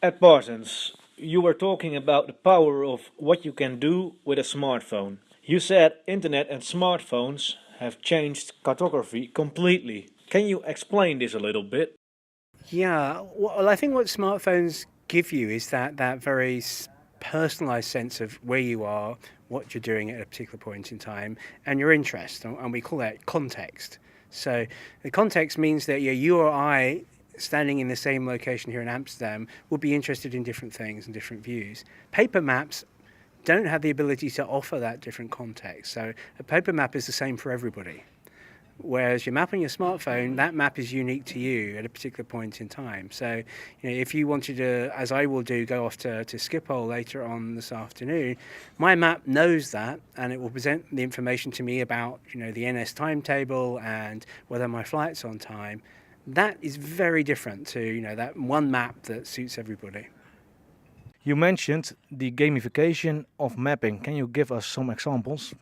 At Parsons, you were talking about the power of what you can do with a smartphone. You said internet and smartphones have changed cartography completely. Can you explain this a little bit? Yeah, well, I think what smartphones give you is that very personalized sense of where you are, what you're doing at a particular point in time, and your interest, and we call that context. So the context means that you or I, standing in the same location here in Amsterdam, will be interested in different things and different views. Paper maps don't have the ability to offer that different context. So a paper map is the same for everybody. Whereas your map on your smartphone, that map is unique to you at a particular point in time. So, if you wanted to, as I will do, go off to Schiphol later on this afternoon, my map knows that, and it will present the information to me about, the NS timetable and whether my flight's on time. That is very different to, that one map that suits everybody. You mentioned the gamification of mapping. Can you give us some examples?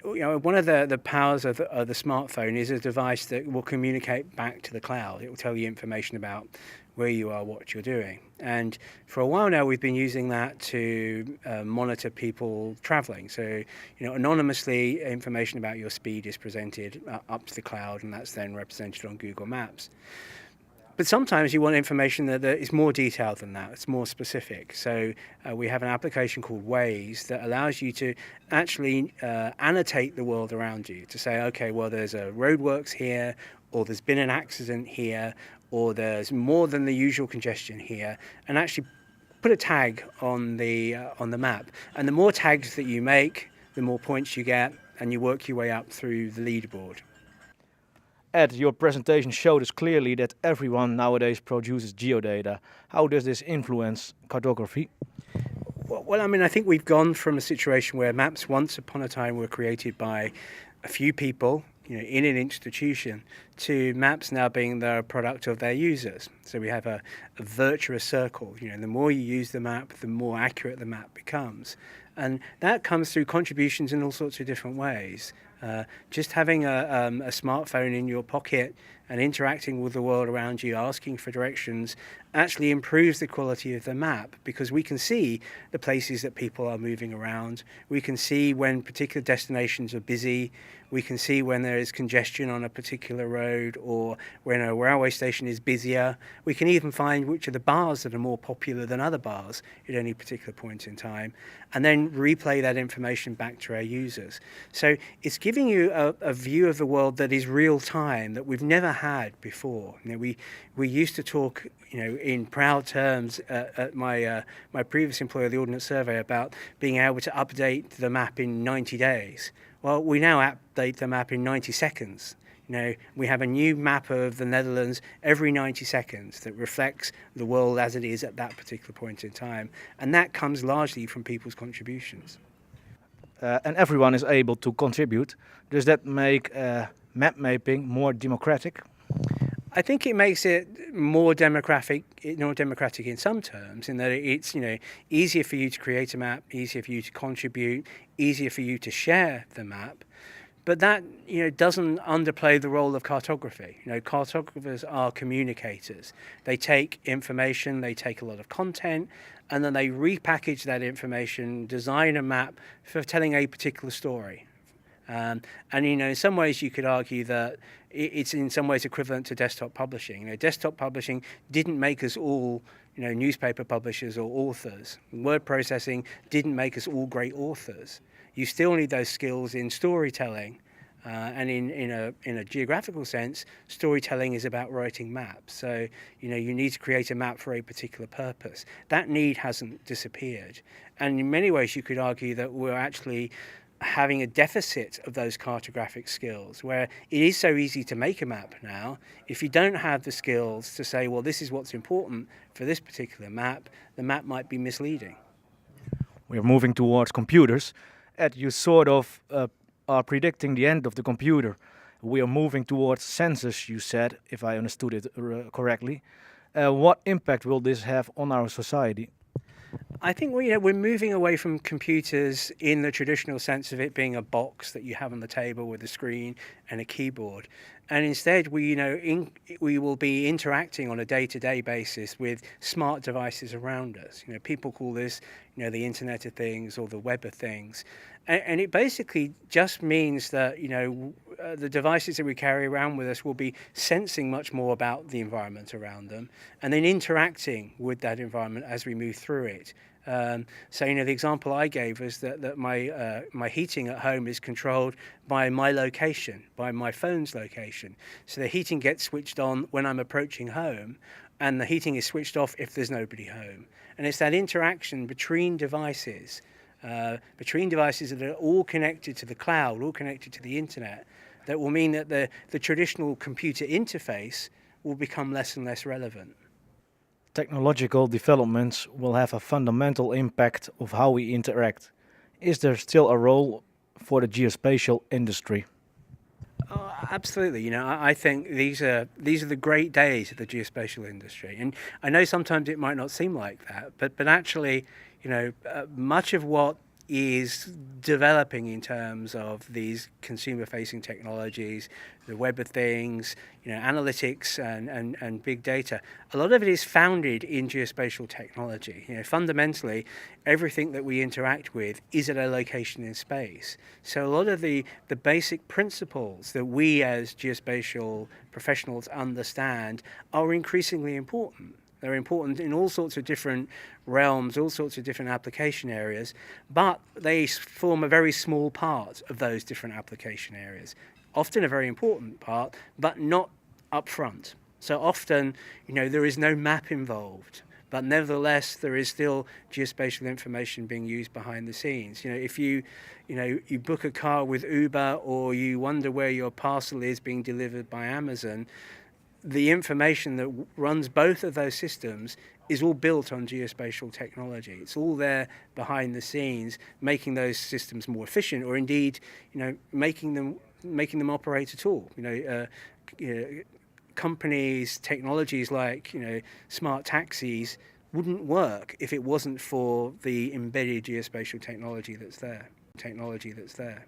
One of the powers of the smartphone is a device that will communicate back to the cloud. It will tell you information about where you are, what you're doing. And for a while now, we've been using that to monitor people traveling. So, anonymously, information about your speed is presented up to the cloud, and that's then represented on Google Maps. But sometimes you want information that is more detailed than that, it's more specific. So we have an application called Waze that allows you to actually annotate the world around you, to say, okay, well, there's a roadworks here, or there's been an accident here, or there's more than the usual congestion here, and actually put a tag on the map. And the more tags that you make, the more points you get, and you work your way up through the leaderboard. Ed, your presentation showed us clearly that everyone nowadays produces geodata. How does this influence cartography? Well, I think we've gone from a situation where maps once upon a time were created by a few people, in an institution, to maps now being the product of their users. So we have a virtuous circle. The more you use the map, the more accurate the map becomes. And that comes through contributions in all sorts of different ways. Just having a smartphone in your pocket and interacting with the world around you, asking for directions, actually improves the quality of the map, because we can see the places that people are moving around. We can see when particular destinations are busy. We can see when there is congestion on a particular road, or when a railway station is busier. We can even find which are the bars that are more popular than other bars at any particular point in time, and then replay that information back to our users. So it's giving you a view of the world that is real time, that we've never had before. We used to talk, in proud terms at my previous employer, the Ordnance Survey, about being able to update the map in 90 days. Well, we now update the map in 90 seconds. We have a new map of the Netherlands every 90 seconds that reflects the world as it is at that particular point in time. And that comes largely from people's contributions. And everyone is able to contribute. Does that make map mapping more democratic? I think it makes it more democratic in some terms, in that it's easier for you to create a map, easier for you to contribute, easier for you to share the map. But that doesn't underplay the role of cartography. Cartographers are communicators. They take information, they take a lot of content, and then they repackage that information, design a map for telling a particular story. And in some ways you could argue that it's in some ways equivalent to desktop publishing. Desktop publishing didn't make us all newspaper publishers or authors. Word processing didn't make us all great authors. You still need those skills in storytelling, and in a geographical sense, storytelling is about writing maps. So you need to create a map for a particular purpose. That need hasn't disappeared, and in many ways you could argue that we're actually having a deficit of those cartographic skills, where it is so easy to make a map now. If you don't have the skills to say, well, this is what's important for this particular map, the map might be misleading. We're moving towards computers. Ed, you sort of are predicting the end of the computer. We are moving towards sensors, you said, if I understood it correctly. What impact will this have on our society? I think we're moving away from computers in the traditional sense of it being a box that you have on the table with a screen and a keyboard, and instead we will be interacting on a day-to-day basis with smart devices around us. People call this the Internet of Things or the Web of Things, and it basically just means that the devices that we carry around with us will be sensing much more about the environment around them, and then interacting with that environment as we move through it. So the example I gave was that my heating at home is controlled by my location, by my phone's location. So the heating gets switched on when I'm approaching home, and the heating is switched off if there's nobody home. And it's that interaction between devices that are all connected to the cloud, all connected to the internet, that will mean that the traditional computer interface will become less and less relevant. Technological developments will have a fundamental impact of how we interact. Is there still a role for the geospatial industry? Oh, absolutely. I think these are the great days of the geospatial industry, and I know sometimes it might not seem like that, but actually, much of what is developing in terms of these consumer-facing technologies, the Web of Things, analytics and big data. A lot of it is founded in geospatial technology. Fundamentally, everything that we interact with is at a location in space. So a lot of the basic principles that we as geospatial professionals understand are increasingly important. They're important in all sorts of different realms, all sorts of different application areas, but they form a very small part of those different application areas. Often a very important part, but not up front. So often, there is no map involved, but nevertheless, there is still geospatial information being used behind the scenes. If you book a car with Uber, or you wonder where your parcel is being delivered by Amazon, the information that runs both of those systems is all built on geospatial technology. It's all there behind the scenes, making those systems more efficient, or indeed, making them operate at all. Companies, technologies like smart taxis wouldn't work if it wasn't for the embedded geospatial technology that's there.